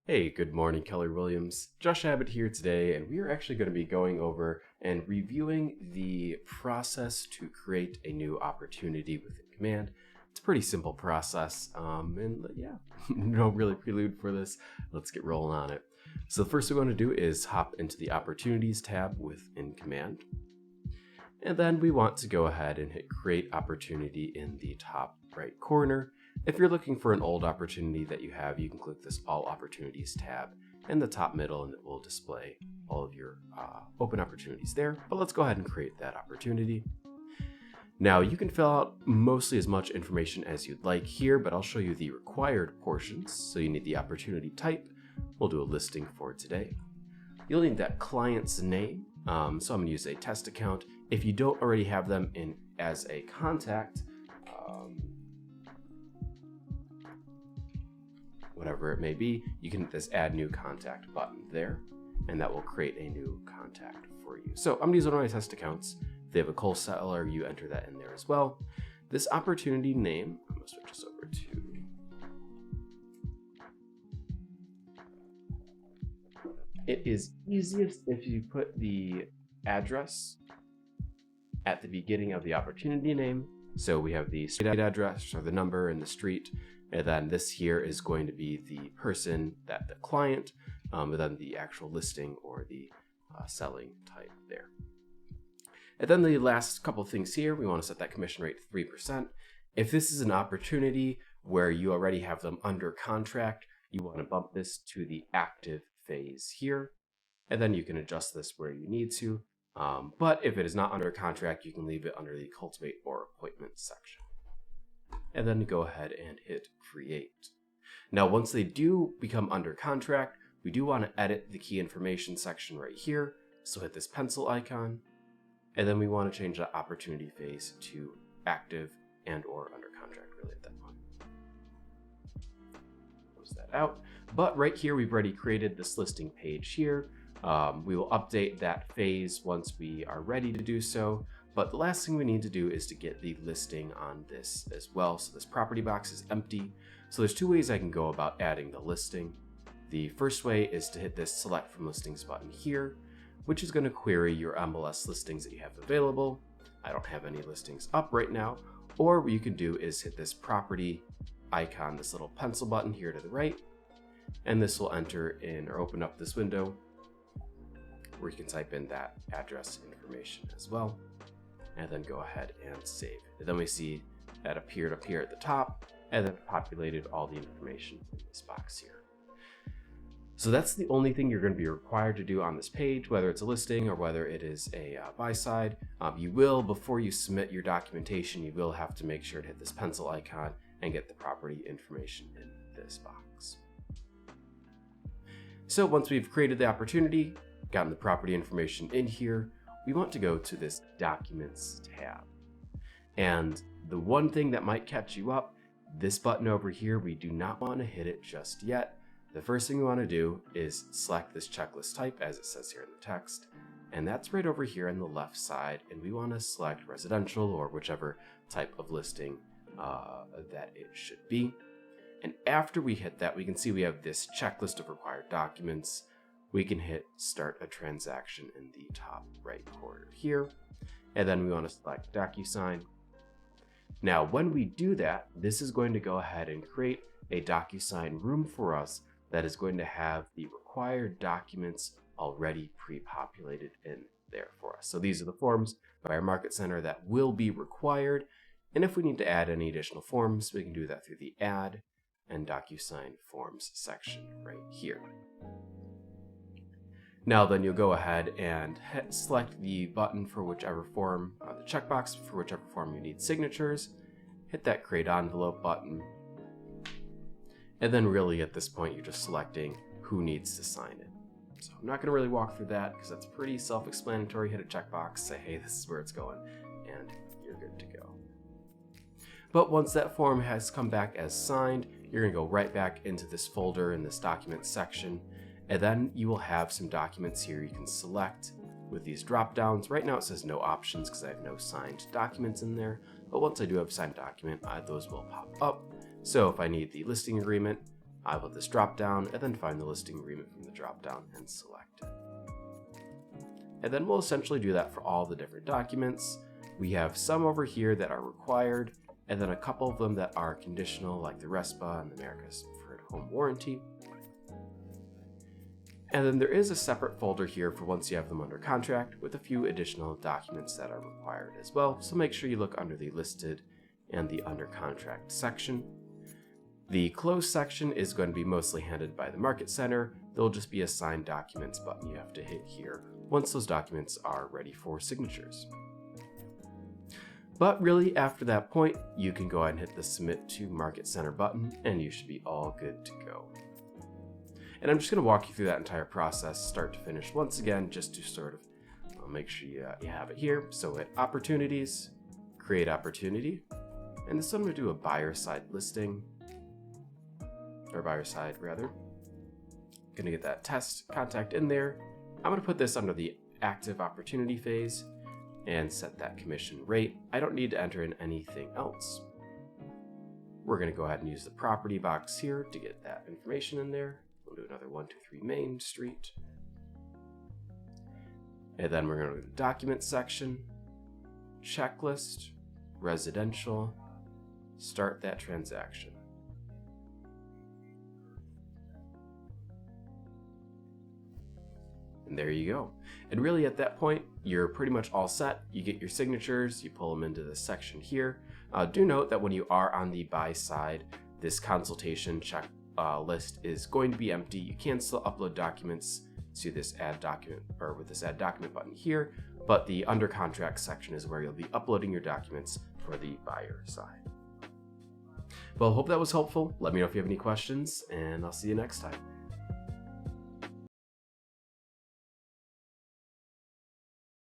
Hey, good morning, Keller Williams. Josh Abbott here today, and we are actually going to be going over and reviewing the process to create a new opportunity within Command. It's a pretty simple process, no really prelude for this. Let's get rolling on it. So the first thing we want to do is hop into the Opportunities tab within Command, and then we want to go ahead and hit Create Opportunity in the top right corner. If you're looking for an old opportunity that you have, you can click this All Opportunities tab in the top middle, and it will display all of your open opportunities there. But let's go ahead and create that opportunity. Now, you can fill out mostly as much information as you'd like here, but I'll show you the required portions. So you need the opportunity type. We'll do a listing for today. You'll need that client's name. So I'm going to use a test account. If you don't already have them in as a contact, whatever it may be, you can hit this Add New Contact button there, and that will create a new contact for you. So I'm going to use one of my test accounts. If they have a cold seller, you enter that in there as well. This opportunity name, I'm going to switch this over to it is easiest if you put the address at the beginning of the opportunity name. So we have the street address or the number and the street, and then this here is going to be the person, that the client, and then the actual listing or the selling type there. And then the last couple things here, we want to set that commission rate to 3%. If this is an opportunity where you already have them under contract, you want to bump this to the active phase here, and then you can adjust this where you need to. But if it is not under contract, you can leave it under the cultivate or appointment section. And then go ahead and hit create. Now, once they do become under contract, we do want to edit the key information section right here. So hit this pencil icon, and then we want to change the opportunity phase to active and or under contract really at that point. Close that out. But right here, we've already created this listing page here. We will update that phase once we are ready to do so. But the last thing we need to do is to get the listing on this as well. So this property box is empty. So there's two ways I can go about adding the listing. The first way is to hit this select from listings button here, which is going to query your MLS listings that you have available. I don't have any listings up right now. Or what you can do is hit this property icon, this little pencil button here to the right, and this will enter in or open up this window where you can type in that address information as well, and then go ahead and save. And then we see that appeared up here at the top, and then populated all the information in this box here. So that's the only thing you're going to be required to do on this page, whether it's a listing or whether it is a buy side. You will, before you submit your documentation, you will have to make sure to hit this pencil icon and get the property information in this box. So once we've created the opportunity, gotten the property information in here, we want to go to this Documents tab. And the one thing that might catch you up, this button over here, we do not want to hit it just yet. The first thing we want to do is select this checklist type as it says here in the text, and that's right over here on the left side, and we want to select residential or whichever type of listing that it should be. And after we hit that, we can see we have this checklist of required documents. We can hit Start a Transaction in the top right corner here, and then we want to select DocuSign. Now, when we do that, this is going to go ahead and create a DocuSign room for us that is going to have the required documents already pre-populated in there for us. So these are the forms by our Market Center that will be required, and if we need to add any additional forms, we can do that through the Add and DocuSign Forms section right here. Now then, you'll go ahead and select the button for whichever form, the checkbox for whichever form you need signatures, hit that Create Envelope button, and then really at this point you're just selecting who needs to sign it. So I'm not going to really walk through that because that's pretty self-explanatory. Hit a checkbox, say, hey, this is where it's going, and you're good to go. But once that form has come back as signed, you're going to go right back into this folder in this Documents section, and then you will have some documents here you can select with these drop downs. Right now it says no options because I have no signed documents in there, but once I do have a signed document, those will pop up. So if I need the listing agreement, I will this drop down and then find the listing agreement from the drop down and select it. And then we'll essentially do that for all the different documents. We have some over here that are required, and then a couple of them that are conditional, like the RESPA and the America's Preferred Home Warranty. And then there is a separate folder here for once you have them under contract with a few additional documents that are required as well. So make sure you look under the listed and the under contract section. The close section is going to be mostly handled by the Market Center. There'll just be a signed documents button you have to hit here once those documents are ready for signatures. But really, after that point, you can go ahead and hit the Submit to Market Center button, and you should be all good to go. And I'm just going to walk you through that entire process, start to finish once again, just to sort of make sure you have it here. So at Opportunities, Create Opportunity, and this one we'll do a buyer side listing, or buyer side rather. Going to get that test contact in there. I'm going to put this under the active opportunity phase and set that commission rate. I don't need to enter in anything else. We're going to go ahead and use the property box here to get that information in there. We'll do another 123 Main Street. And then we're going to go to the document section, checklist, residential, start that transaction. And there you go. And really at that point, you're pretty much all set. You get your signatures, you pull them into this section here. Do note that when you are on the buy side, this consultation check list is going to be empty. You can still upload documents to this add document, or with this add document button here, but the under contract section is where you'll be uploading your documents for the buyer side. Well, hope that was helpful. Let me know if you have any questions, and I'll see you next time.